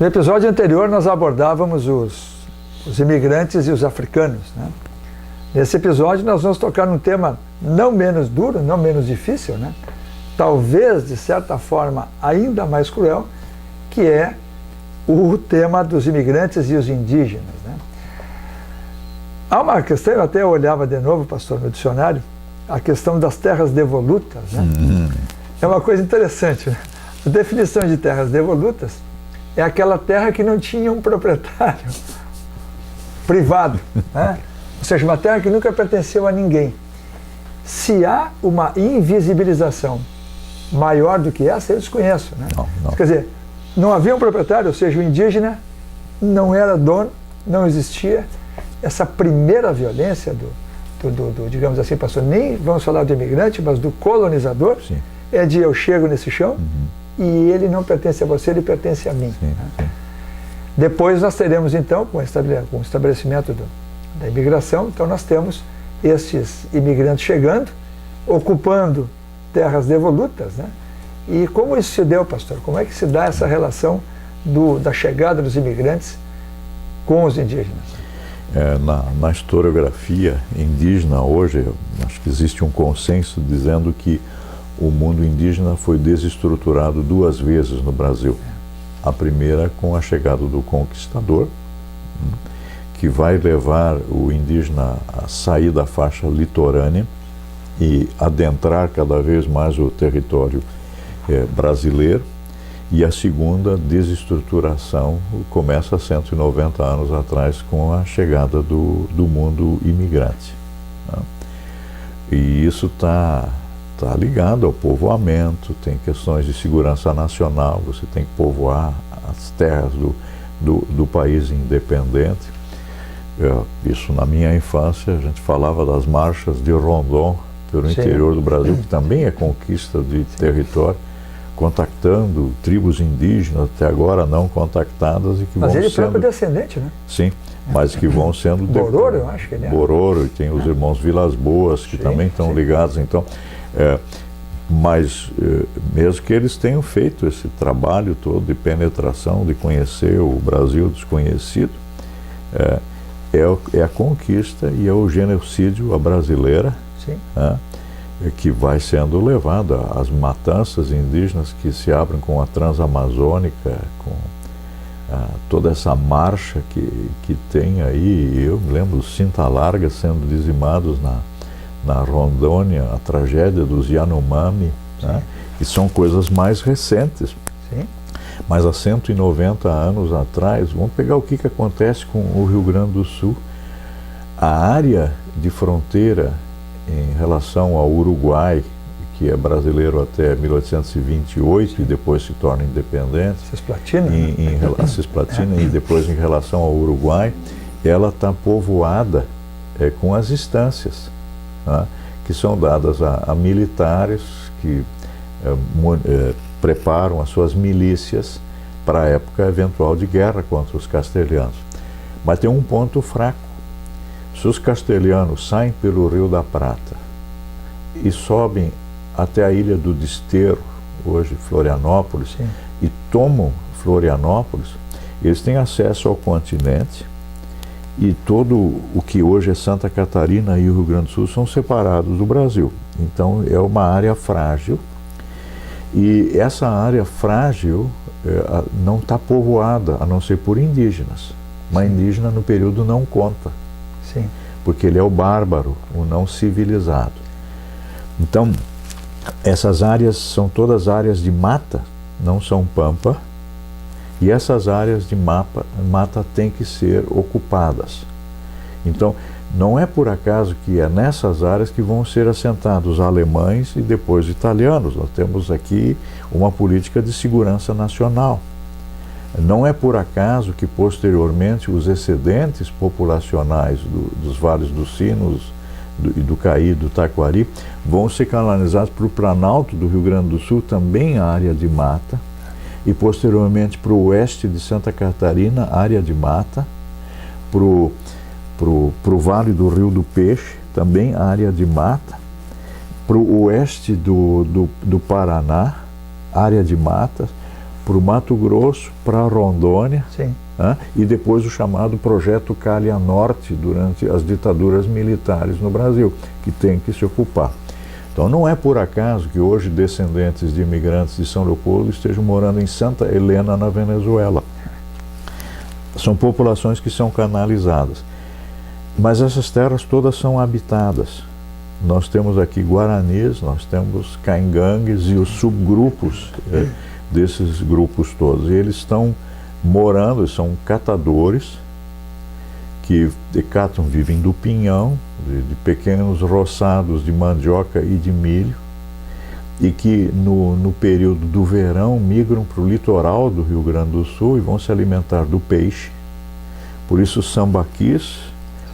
No episódio anterior nós abordávamos os imigrantes e os africanos, né? Nesse episódio nós vamos tocar num tema não menos duro, não menos difícil, né? Talvez, de certa forma, ainda mais cruel, que é o tema dos imigrantes e os indígenas, né? Há uma questão, eu até olhava de novo, pastor, no dicionário, a questão das terras devolutas, né? É uma coisa interessante, né? A definição de terras devolutas é aquela terra que não tinha um proprietário privado, né? Ou seja, uma terra que nunca pertenceu a ninguém. Se há uma invisibilização maior do que essa, eu desconheço, né? Não. Quer dizer, não havia um proprietário, ou seja, o indígena não era dono, não existia. Essa primeira violência digamos assim, pastor, nem vamos falar do imigrante, mas do colonizador, sim, é de eu chego nesse chão e ele não pertence a você, ele pertence a mim. sim, Né? sim. Depois nós teremos, então, com o estabelecimento da imigração, então nós temos esses imigrantes chegando, ocupando terras devolutas, né? E como isso se deu, pastor? Como é que se dá essa relação da chegada dos imigrantes com os indígenas? Na historiografia indígena hoje, eu acho que existe um consenso dizendo que o mundo indígena foi desestruturado 2 vezes no Brasil. A primeira com a chegada do conquistador, que vai levar o indígena a sair da faixa litorânea e adentrar cada vez mais o território brasileiro. E a segunda desestruturação começa há 190 anos atrás com a chegada do mundo imigrante, né? E isso está ligado ao povoamento, tem questões de segurança nacional, você tem que povoar as terras do país independente. Isso na minha infância, a gente falava das marchas de Rondon pelo Sim. interior do Brasil, que também é conquista de território, contactando tribos indígenas até agora não contactadas e que Mas vão ele sendo... próprio descendente, né? Sim, mas que vão sendo... Bororo, eu acho que ele é. Bororo, e tem os irmãos Vilas Boas, que Sim, também estão sim. ligados, então... mas mesmo que eles tenham feito esse trabalho todo de penetração, de conhecer o Brasil desconhecido, é a conquista e é o genocídio à brasileira, Sim. Que vai sendo levado às matanças indígenas que se abrem com a Transamazônica, com toda essa marcha que tem aí. Eu me lembro dos Cinta Larga sendo dizimados na Rondônia, a tragédia dos Yanomami, né? Que são coisas mais recentes. Sim. Mas há 190 anos atrás, vamos pegar o que acontece com o Rio Grande do Sul. A área de fronteira em relação ao Uruguai, que é brasileiro até 1828 e depois se torna independente, Cisplatina, a Cisplatina, e depois em relação ao Uruguai, ela está povoada com as estâncias, né, que são dadas a militares que preparam as suas milícias para a época eventual de guerra contra os castelhanos. Mas tem um ponto fraco. Se os castelhanos saem pelo Rio da Prata e sobem até a ilha do Desterro, hoje Florianópolis, Sim. e tomam Florianópolis, eles têm acesso ao continente e todo o que hoje é Santa Catarina e o Rio Grande do Sul são separados do Brasil. Então é uma área frágil e essa área frágil não está povoada, a não ser por indígenas. Mas indígena no período não conta. Sim. Porque ele é o bárbaro, o não civilizado. Então, essas áreas são todas áreas de mata, não são pampa, e essas áreas de mata têm que ser ocupadas. Então, não é por acaso que é nessas áreas que vão ser assentados alemães e depois italianos. Nós temos aqui uma política de segurança nacional. Não é por acaso que, posteriormente, os excedentes populacionais dos vales dos Sinos, do Caí, do Taquari, vão ser canalizados para o Planalto do Rio Grande do Sul, também área de mata, e, posteriormente, para o oeste de Santa Catarina, área de mata, para o Vale do Rio do Peixe, também área de mata, para o oeste do Paraná, área de mata, para o Mato Grosso, para Rondônia, Sim. E depois o chamado Projeto Calha Norte, durante as ditaduras militares no Brasil, que tem que se ocupar. Então não é por acaso que hoje descendentes de imigrantes de São Leopoldo estejam morando em Santa Helena, na Venezuela. São populações que são canalizadas. Mas essas terras todas são habitadas. Nós temos aqui guaranis, nós temos caingangues e os subgrupos desses grupos todos. E eles estão morando, são catadores que catam, vivem do pinhão, de pequenos roçados de mandioca e de milho, e que no período do verão migram para o litoral do Rio Grande do Sul e vão se alimentar do peixe. Por isso os sambaquis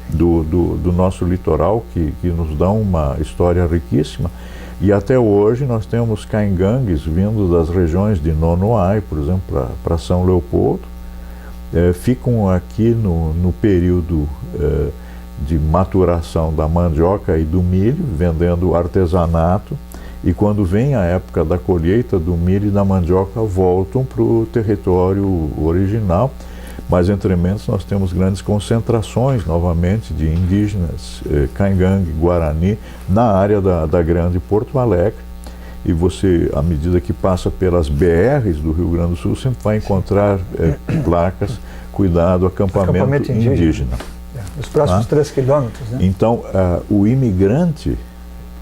do nosso litoral, que nos dão uma história riquíssima. E até hoje nós temos caingangues vindo das regiões de Nonoai, por exemplo, para São Leopoldo. Ficam aqui no período de maturação da mandioca e do milho, vendendo artesanato, e quando vem a época da colheita do milho e da mandioca, voltam para o território original. Mas entre mentes nós temos grandes concentrações, novamente, de indígenas, caingangue, guarani, na área da Grande Porto Alegre. E você, à medida que passa pelas BRs do Rio Grande do Sul, sempre vai encontrar placas, cuidado, acampamento indígena. Os próximos 3 quilômetros, né? Então, o imigrante,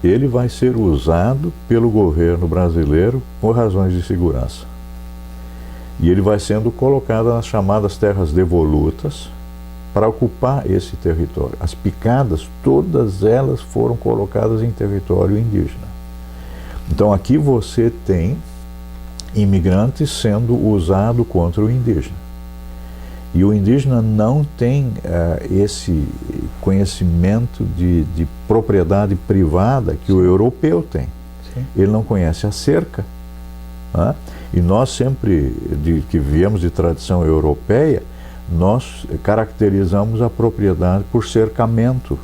ele vai ser usado pelo governo brasileiro por razões de segurança. E ele vai sendo colocado nas chamadas terras devolutas para ocupar esse território. As picadas, todas elas foram colocadas em território indígena. Então aqui você tem imigrantes sendo usado contra o indígena. E o indígena não tem esse conhecimento de propriedade privada que o europeu tem. Sim. Ele não conhece a cerca. E nós sempre, que viemos de tradição europeia, nós caracterizamos a propriedade por cercamento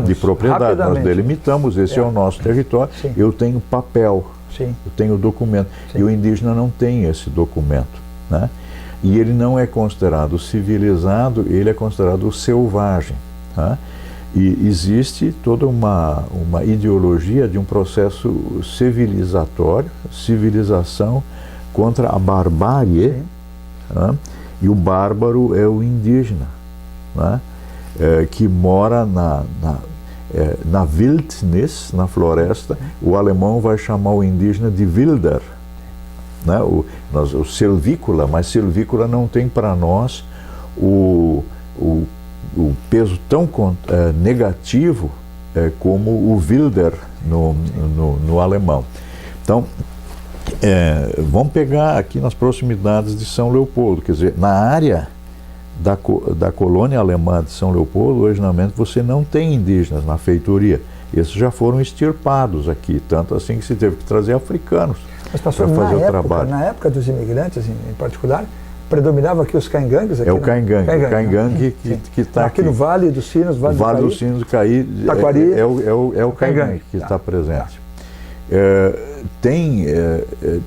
de propriedade. Nós delimitamos, esse é o nosso território. Sim. Eu tenho papel, sim, eu tenho documento. Sim. E o indígena não tem esse documento, né? E ele não é considerado civilizado, ele é considerado selvagem, né? E existe toda uma ideologia de um processo civilizatório, civilização contra a barbárie, né? E o bárbaro é o indígena, né? Que mora na Wildnis, na floresta. O alemão vai chamar o indígena de Wilder, né? O silvícola, mas silvícola não tem para nós o peso tão negativo como o Wilder no alemão. Então, vamos pegar aqui nas proximidades de São Leopoldo, quer dizer, na área da colônia alemã de São Leopoldo, originalmente você não tem indígenas na feitoria. Esses já foram extirpados aqui, tanto assim que se teve que trazer africanos para fazer o trabalho. Na época dos imigrantes, em particular, predominava aqui os caingangues? É o caingangue que está aqui. No Vale dos Sinos, Vale dos Sinos do Caí, Taquari, é o caingangue que está presente.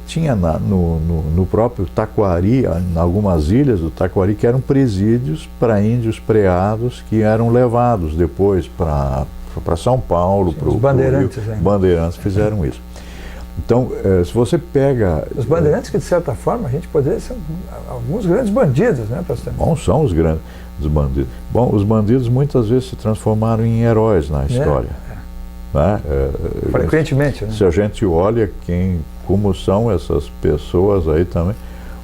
Tinha no próprio Taquari, em algumas ilhas do Taquari, que eram presídios para índios preados que eram levados depois para São Paulo, para o Bandeirantes. Bandeirantes fizeram isso. Então, se você pega... Os bandeirantes que, de certa forma, a gente poderia ser alguns grandes bandidos, né, pastor? Bom, são os grandes bandidos. Bom, os bandidos muitas vezes se transformaram em heróis na história. Né? Frequentemente, né? Se a gente olha como são essas pessoas aí também,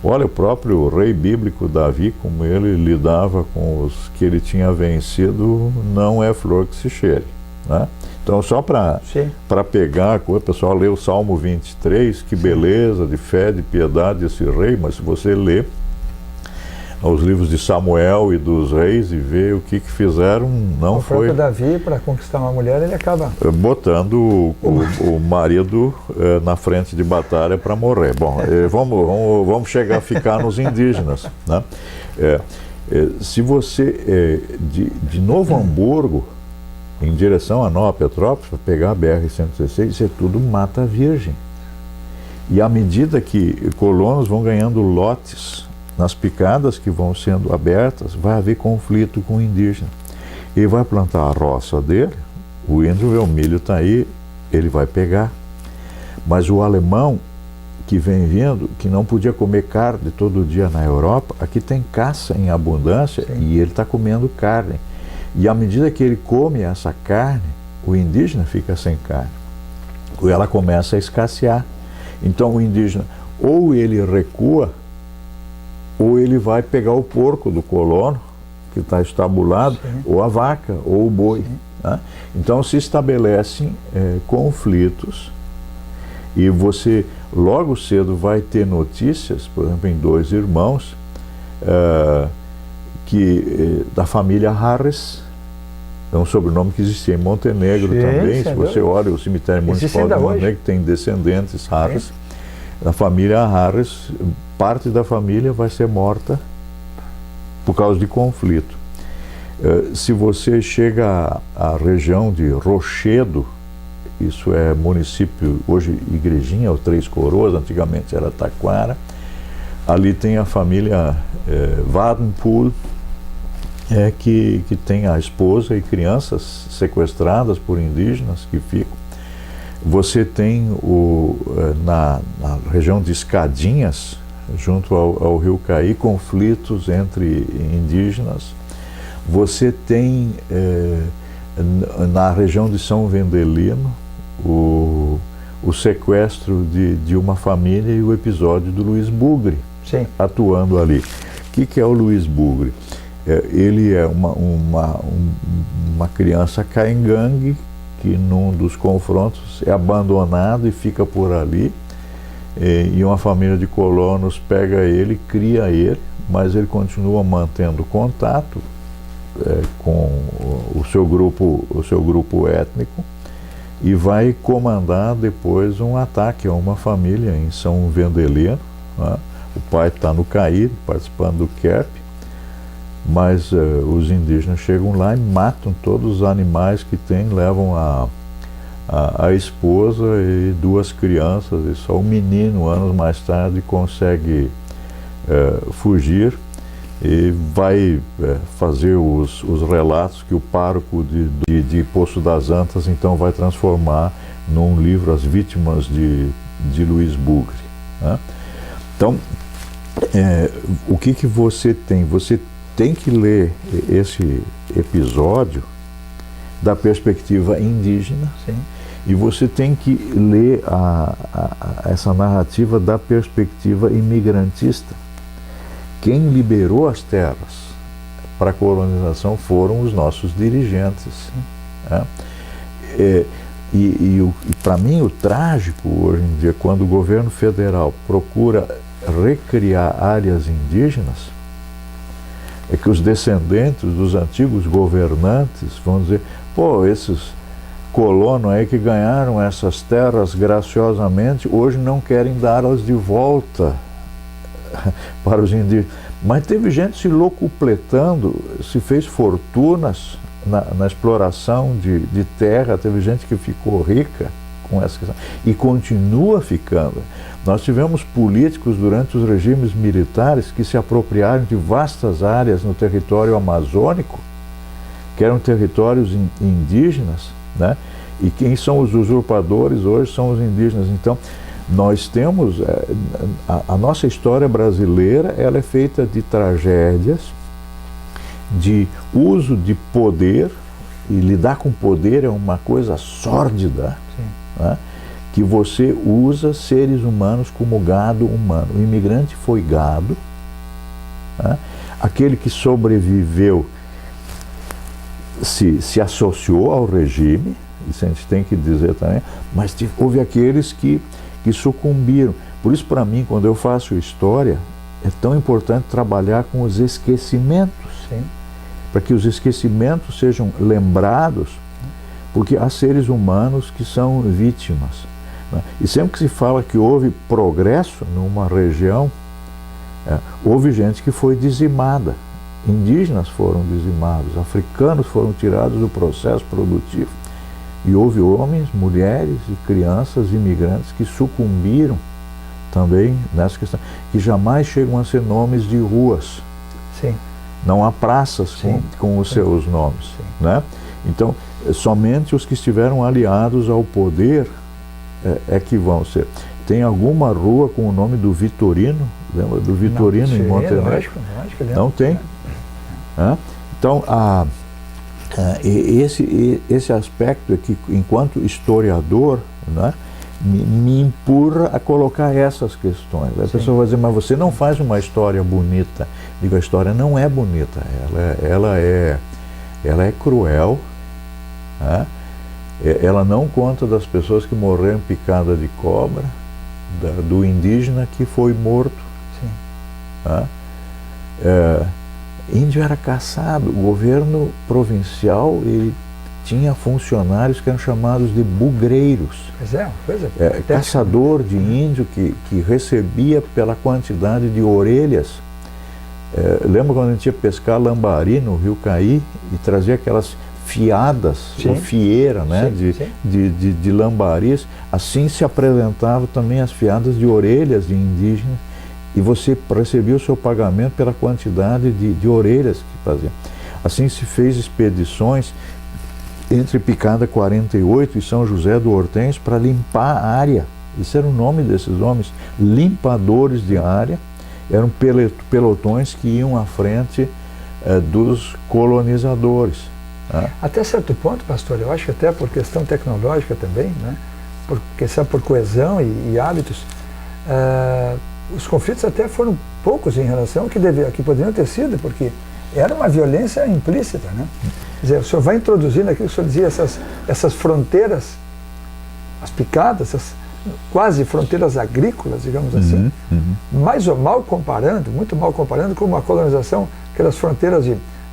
olha o próprio rei bíblico Davi, como ele lidava com os que ele tinha vencido, não é flor que se cheire, né? Então, só para pegar, o pessoal lê o Salmo 23, que beleza de fé, de piedade desse rei, mas se você lê os livros de Samuel e dos reis e vê o que fizeram, não foi... O próprio Davi, para conquistar uma mulher, ele acaba... botando o marido na frente de batalha para morrer. Bom, vamos chegar a ficar nos indígenas, né? Se você, de Novo Hamburgo, em direção a Nova Petrópolis, para pegar a BR-116, isso é tudo mata virgem. E à medida que colonos vão ganhando lotes nas picadas que vão sendo abertas, vai haver conflito com o indígena. Ele vai plantar a roça dele, o índio vê o milho está aí, ele vai pegar. Mas o alemão que vem vindo, que não podia comer carne todo dia na Europa, aqui tem caça em abundância. Sim. E ele está comendo carne. E à medida que ele come essa carne, o indígena fica sem carne. Ou ela começa a escassear. Então o indígena, ou ele recua, ou ele vai pegar o porco do colono, que está estabulado, sim, ou a vaca, ou o boi. Né? Então se estabelecem conflitos, e você logo cedo vai ter notícias, por exemplo, em dois irmãos, da família Harris, é um sobrenome que existia em Montenegro, sim, também. Se você olha o cemitério municipal de Montenegro, tem descendentes Harris. Sim. Da família Harris, parte da família vai ser morta por causa de conflito. Se você chega à região de Rochedo, isso é município, hoje Igrejinha, ou Três Coroas, antigamente era Taquara, ali tem a família Wadenpool, que tem a esposa e crianças sequestradas por indígenas que ficam. Você tem na região de Escadinhas, junto ao rio Caí, conflitos entre indígenas. Você tem na região de São Vendelino o sequestro de uma família e o episódio do Luiz Bugre, sim, atuando ali. O que é o Luiz Bugre? Ele é uma criança caingangue que num dos confrontos é abandonado e fica por ali, e uma família de colonos pega ele, cria ele, mas ele continua mantendo contato com o seu grupo étnico, e vai comandar depois um ataque a uma família em São Vendelino. Né? O pai está no Caí, participando do QERP, mas os indígenas chegam lá e matam todos os animais que tem, levam a esposa e duas crianças, e só o menino, anos mais tarde, consegue fugir e vai fazer os relatos que o pároco de Poço das Antas então vai transformar num livro, As Vítimas de Luiz Bugre. Né? Então, o que você tem? Você tem que ler esse episódio da perspectiva indígena. Sim. E você tem que ler essa narrativa da perspectiva imigrantista. Quem liberou as terras para a colonização foram os nossos dirigentes. Né? E para mim o trágico hoje em dia, quando o governo federal procura recriar áreas indígenas, é que os descendentes dos antigos governantes vão dizer: pô, esses colonos aí que ganharam essas terras graciosamente, hoje não querem dá-las de volta para os indígenas. Mas teve gente se locupletando, se fez fortunas na exploração de terra, teve gente que ficou rica com essa questão e continua ficando. Nós tivemos políticos durante os regimes militares que se apropriaram de vastas áreas no território amazônico, que eram territórios indígenas, né? E quem são os usurpadores hoje são os indígenas. Então, nós temos, a nossa história brasileira, ela é feita de tragédias, de uso de poder, e lidar com poder é uma coisa sórdida, né? Que você usa seres humanos como gado humano. O imigrante foi gado, né? Aquele que sobreviveu se associou ao regime, isso a gente tem que dizer também, mas houve aqueles que sucumbiram. Por isso, para mim, quando eu faço história, é tão importante trabalhar com os esquecimentos, para que os esquecimentos sejam lembrados, porque há seres humanos que são vítimas. Né? E sempre que se fala que houve progresso numa região, houve gente que foi dizimada. Indígenas foram dizimados, africanos foram tirados do processo produtivo. E houve homens, mulheres e crianças imigrantes que sucumbiram também nessa questão, que jamais chegam a ser nomes de ruas. Sim. Não há praças com os seus nomes. Né? Então, somente os que estiveram aliados ao poder é que vão ser. Tem alguma rua com o nome do Vitorino? Lembra do Vitorino em Montenegro? Lógico, não tem. Então, esse aspecto aqui, enquanto historiador, né, me empurra a colocar essas questões. A pessoa vai dizer, mas você não faz uma história bonita. Digo, a história não é bonita, ela é cruel, né? Ela não conta das pessoas que morreram picada de cobra, do indígena que foi morto. Né? Índio era caçado, o governo provincial ele tinha funcionários que eram chamados de bugreiros. Pois é, caçador de índio que recebia pela quantidade de orelhas. Lembra quando a gente ia pescar lambari no Rio Caí e trazia aquelas fiadas, ou fieira, né, de lambaris? Assim se apresentavam também as fiadas de orelhas de indígenas, e você recebia o seu pagamento pela quantidade de orelhas que fazia. Assim se fez expedições entre Picada 48 e São José do Hortêncio para limpar a área. Esse era o nome desses homens, limpadores de área. Eram pelotões que iam à frente dos colonizadores. Né? Até certo ponto, pastor, eu acho que até por questão tecnológica também, né? por coesão e hábitos, os conflitos até foram poucos em relação ao que poderiam ter sido, porque era uma violência implícita. Né? Quer dizer, o senhor vai introduzindo aquilo que o senhor dizia, essas fronteiras, as picadas, essas quase fronteiras agrícolas, digamos assim, mais ou mal comparando, muito mal comparando com uma colonização, aquelas fronteiras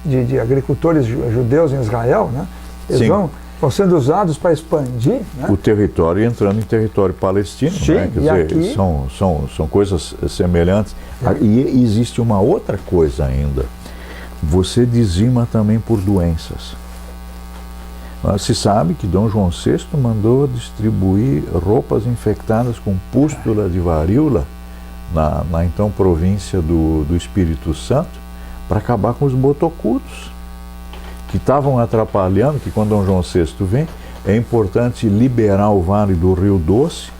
de agricultores judeus em Israel, né? Eles vão sendo usados para expandir, né? O território entrando em território palestino. Sim, né? Quer dizer, aqui são coisas semelhantes. E existe uma outra coisa ainda. Você dizima também por doenças. Se sabe que Dom João VI mandou distribuir roupas infectadas com pústula de varíola na então província do Espírito Santo, para acabar com os botocudos que estavam atrapalhando, que quando Dom João VI vem, é importante liberar o Vale do Rio Doce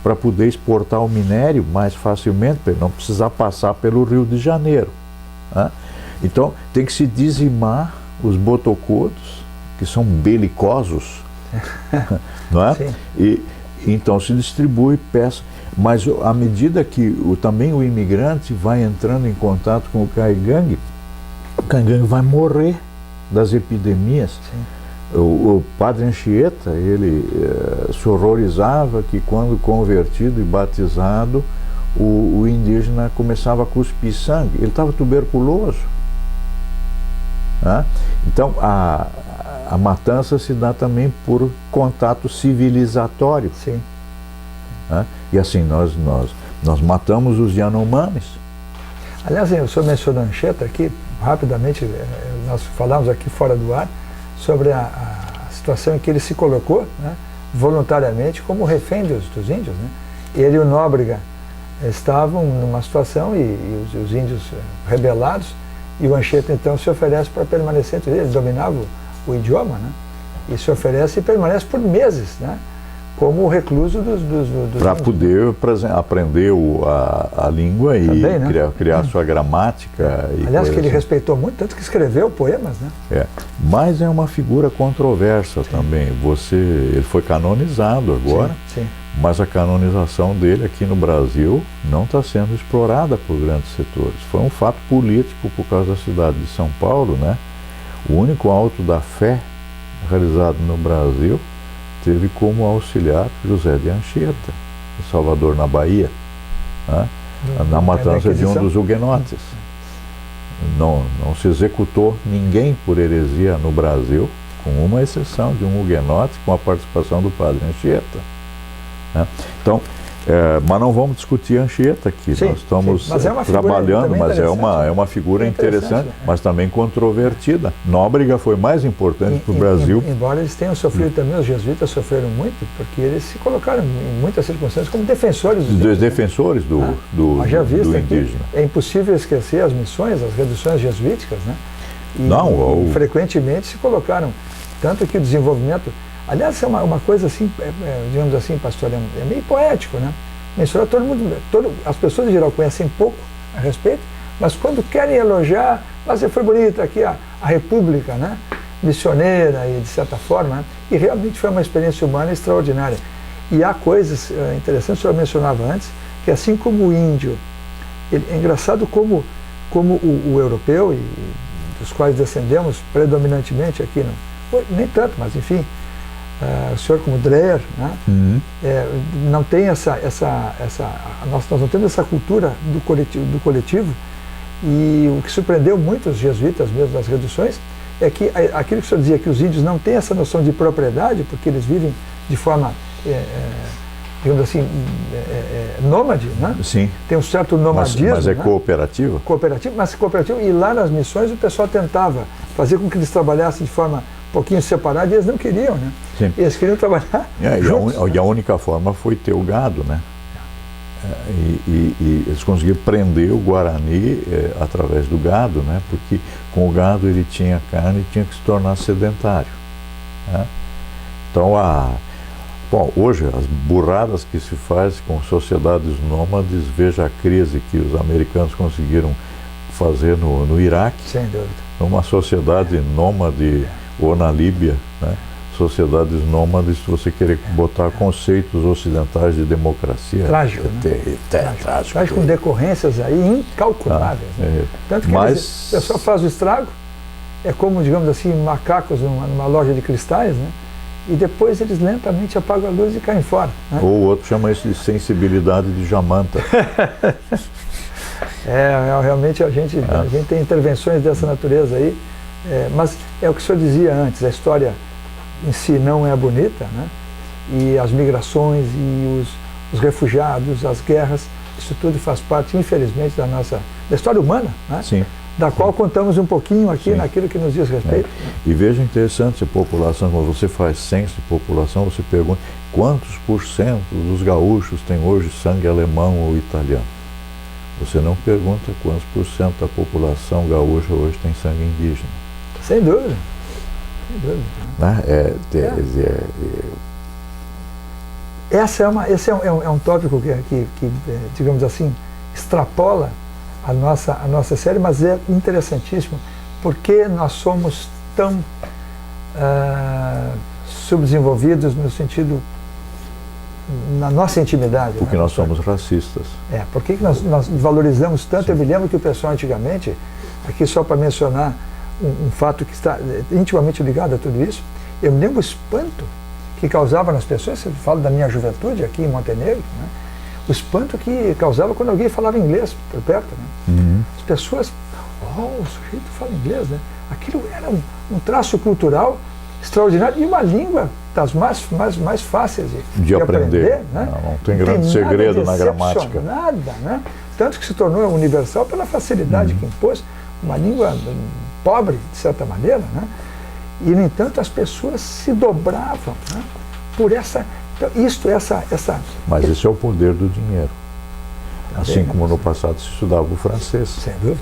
para poder exportar o minério mais facilmente, para não precisar passar pelo Rio de Janeiro. Né? Então tem que se dizimar os botocudos, que são belicosos, não é? Sim. E então se distribui peça, mas à medida que também o imigrante vai entrando em contato com o caigangue vai morrer das epidemias. O padre Anchieta, ele se horrorizava que quando convertido e batizado, o indígena começava a cuspir sangue, ele estava tuberculoso. Né? Então a matança se dá também por contato civilizatório. Sim. Né? E assim nós matamos os Yanomamis. Aliás, o senhor mencionou Anchieta aqui, rapidamente, nós falamos aqui fora do ar sobre a situação em que ele se colocou, né, voluntariamente como refém dos índios. Né? Ele e o Nóbrega estavam numa situação e os índios rebelados, e o Anchieta então se oferece para permanecer entre eles. Ele dominava o idioma, né? E se oferece e permanece por meses, né? Como recluso dos para poder aprender a língua e também, né? criar sua gramática. Aliás, que ele respeitou muito, tanto que escreveu poemas, né? Mas é uma figura controversa também. Ele foi canonizado agora, mas a canonização dele aqui no Brasil não está sendo explorada por grandes setores. Foi um fato político por causa da cidade de São Paulo, né? O único auto da fé realizado no Brasil teve como auxiliar José de Anchieta, em Salvador, na Bahia, né? Na matança de um dos huguenotes. Não se executou ninguém por heresia no Brasil, com uma exceção de um huguenote, com a participação do padre Anchieta. Né? Então, Mas não vamos discutir Anchieta aqui. Sim, nós estamos mas é uma figura trabalhando, mas é uma figura interessante, né? mas também controvertida. Nóbrega foi mais importante para o Brasil. Embora eles tenham sofrido também, os jesuítas sofreram muito, porque eles se colocaram em muitas circunstâncias como defensores dos defensores do indígena. É impossível esquecer as missões, as reduções jesuíticas, né? E frequentemente se colocaram, tanto que o desenvolvimento... Aliás, é uma coisa assim, digamos assim, pastor, é meio poético, né? Mencionar as pessoas em geral conhecem pouco a respeito, mas quando querem elogiar, mas foi bonita aqui a República, né? Missioneira e de certa forma, né? E realmente foi uma experiência humana extraordinária. E há coisas interessantes, o senhor mencionava antes, que assim como o índio, é engraçado como o europeu, e dos quais descendemos predominantemente aqui, nem tanto, mas enfim, o senhor como Dreher, né? Não tem nós não temos essa cultura do coletivo, e o que surpreendeu muito os jesuítas mesmo nas reduções é que aquilo que o senhor dizia, que os índios não têm essa noção de propriedade, porque eles vivem de forma, digamos assim, nômade, né? Sim. Tem um certo nomadismo. Mas é, né? cooperativo? Cooperativo, e lá nas missões o pessoal tentava fazer com que eles trabalhassem de forma um pouquinho separada, e eles não queriam, né? Sim. Eles queriam trabalhar juntos. E a única forma foi ter o gado, né? E eles conseguiram prender o Guarani através do gado, né? Porque com o gado ele tinha carne e tinha que se tornar sedentário, né? Então, hoje as burradas que se faz com sociedades nômades, veja a crise que os americanos conseguiram fazer no Iraque. Sem dúvida. Uma sociedade nômade, ou na Líbia, né? Sociedades nômades, se você querer botar conceitos ocidentais de democracia. Trágico, né? Trágico, com decorrências aí incalculáveis. Né? Tanto que o pessoal faz o estrago, é como, digamos assim, macacos numa loja de cristais, né? E depois eles lentamente apagam a luz e caem fora. Né? Ou o outro chama isso de sensibilidade de Jamanta. Realmente a gente tem intervenções dessa natureza aí, mas é o que o senhor dizia antes, a história em si não é bonita, né? E as migrações e os refugiados, as guerras, isso tudo faz parte, infelizmente, da história humana, né? Sim. Da qual contamos um pouquinho aqui. Sim. Naquilo que nos diz respeito. E veja, interessante a população, quando você faz censo de população, você pergunta quantos % dos gaúchos têm hoje sangue alemão ou italiano. Você não pergunta quantos % da população gaúcha hoje tem sangue indígena. Sem dúvida. Sem dúvida. Esse é um tópico que digamos assim, extrapola a nossa série, mas é interessantíssimo, porque nós somos tão subdesenvolvidos no sentido, na nossa intimidade. Porque nós somos racistas. Por que nós valorizamos tanto? Sim. Eu me lembro que o pessoal antigamente, aqui só para mencionar um fato que está intimamente ligado a tudo isso, eu me lembro o espanto que causava nas pessoas, eu falo da minha juventude aqui em Montenegro, né? O espanto que causava quando alguém falava inglês por perto, né? Uhum. As pessoas, o sujeito fala inglês, né? Aquilo era um traço cultural extraordinário e uma língua das mais fáceis de aprender, né? Não tem grande segredo na gramática. Nada, né? Tanto que se tornou universal pela facilidade que impôs, uma língua pobre, de certa maneira, né? E, no entanto, as pessoas se dobravam, né? Por essa... Mas esse é o poder do dinheiro. Assim como no passado se estudava o francês. Sem dúvida.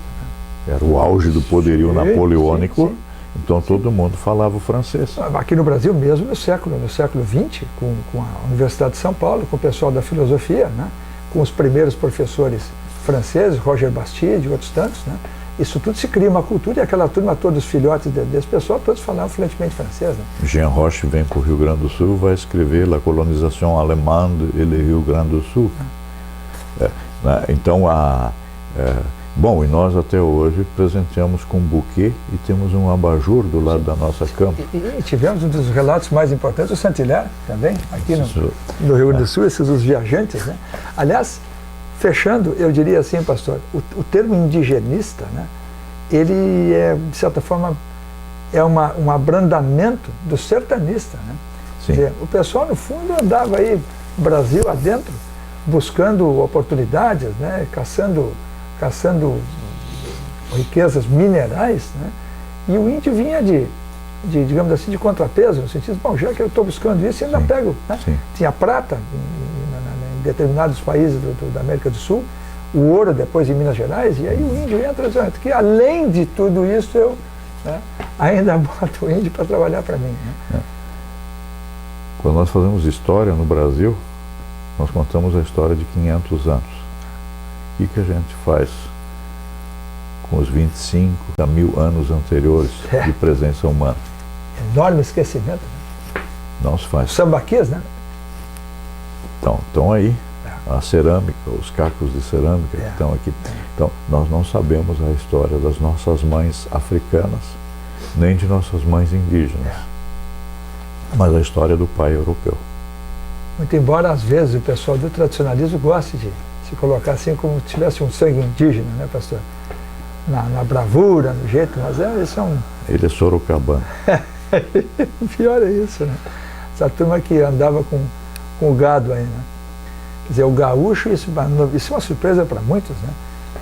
Era o auge do poderio napoleônico, sim. Então todo mundo falava o francês. Aqui no Brasil mesmo, no século XX, com a Universidade de São Paulo, com o pessoal da filosofia, né? Com os primeiros professores franceses, Roger Bastide e outros tantos, né? Isso tudo se cria uma cultura, e aquela turma, todos os filhotes desse pessoal, todos falavam fluentemente francês. Né? Jean Roche vem para o Rio Grande do Sul, vai escrever La colonização alemã e le Rio Grande do Sul. Então, bom, e nós até hoje presenteamos com um buquê e temos um abajur do lado da nossa cama. E tivemos um dos relatos mais importantes, o Saint-Hilaire, também, aqui no Rio Grande do Sul, esses os viajantes, né? Aliás, fechando, eu diria assim, pastor, o termo indigenista, né, ele é, de certa forma, um abrandamento do sertanista. Né? Sim. Dizer, o pessoal, no fundo, andava aí, Brasil adentro, buscando oportunidades, né? caçando riquezas minerais, né? E o índio vinha digamos assim, de contrapeso, no sentido, bom, já que eu estou buscando isso, eu ainda pego. Né? Tinha prata em determinados países da América do Sul, o ouro depois em Minas Gerais, e aí o índio entra dizendo que além de tudo isso, eu, né, ainda boto o índio para trabalhar para mim. Né? Quando nós fazemos história no Brasil, nós contamos a história de 500 anos. O que a gente faz com os 25 a 1000 anos anteriores de presença humana? Enorme esquecimento. Né? Não se faz. Sambaquês, né? Estão aí. A cerâmica, os cacos de cerâmica que estão aqui. Então, nós não sabemos a história das nossas mães africanas, nem de nossas mães indígenas, mas a história do pai europeu. Muito embora, às vezes, o pessoal do tradicionalismo goste de se colocar assim como se tivesse um sangue indígena, né, pastor? Na bravura, no jeito, mas isso é um... Ele é sorocabano. O pior é isso, né? Essa turma que andava com o gado aí, né? Quer dizer, o gaúcho, isso é uma surpresa para muitos, né?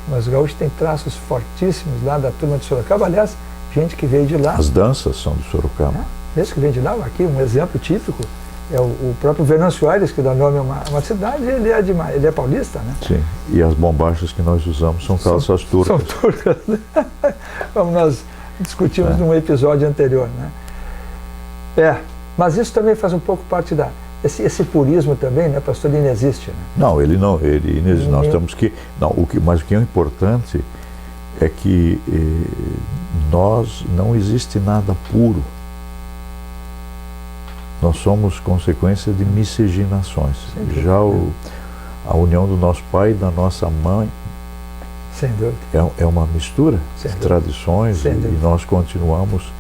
Mas o gaúcho tem traços fortíssimos lá da turma de Sorocaba. Aliás, gente que veio de lá. As danças são de Sorocaba. Né? Esse que veio de lá, aqui um exemplo típico é o próprio Venâncio Aires, que dá nome a uma cidade, ele é paulista, né? Sim, e as bombachas que nós usamos são calças turcas. São turcas, né? Como nós discutimos num episódio anterior, né? Mas isso também faz um pouco parte esse purismo também, né, pastor, ele inexiste, né? Não, ele inexiste. Nós temos que... Mas o que é importante é que não existe nada puro. Nós somos consequência de miscigenações. Já a união do nosso pai e da nossa mãe sem dúvida. É uma mistura de tradições e nós continuamos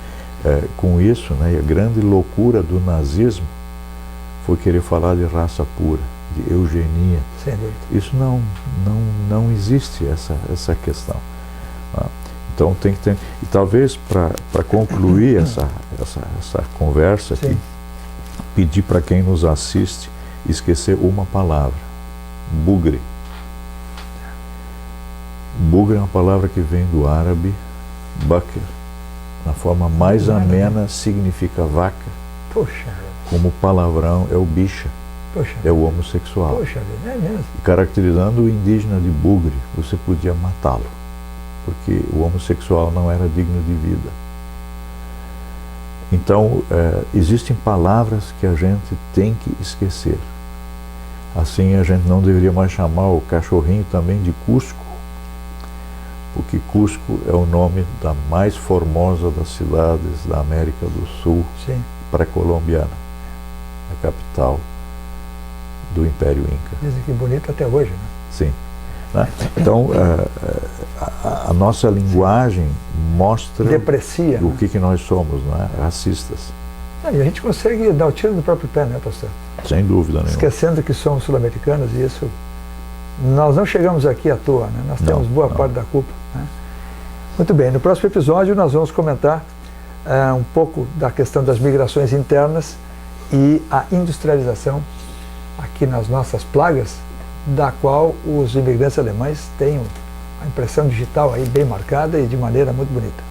com isso, né? E a grande loucura do nazismo foi querer falar de raça pura, de eugenia. Sem dúvida. Isso não existe essa questão. Né? Então tem que ter... E talvez para concluir essa conversa aqui, pedir para quem nos assiste esquecer uma palavra: bugre. Bugre é uma palavra que vem do árabe bakr. Na forma mais amena significa vaca. Poxa. Como palavrão é o bicha. Poxa. É o homossexual. Poxa, é mesmo. Caracterizando o indígena de bugre, você podia matá-lo, porque o homossexual não era digno de vida. Então, existem palavras que a gente tem que esquecer. Assim, a gente não deveria mais chamar o cachorrinho também de Cusco, porque Cusco é o nome da mais formosa das cidades da América do Sul, pré-colombiana, a capital do Império Inca. Dizem que bonito até hoje, né? Sim. Né? Então, a nossa linguagem mostra deprecia, o que nós somos, né? Racistas. E a gente consegue dar o tiro no próprio pé, né, pastor? Sem dúvida nenhuma. Esquecendo que somos sul-americanos, e isso... Nós não chegamos aqui à toa, né? Nós temos boa parte da culpa. Né? Muito bem, no próximo episódio nós vamos comentar um pouco da questão das migrações internas e a industrialização aqui nas nossas plagas, da qual os imigrantes alemães têm a impressão digital aí bem marcada e de maneira muito bonita.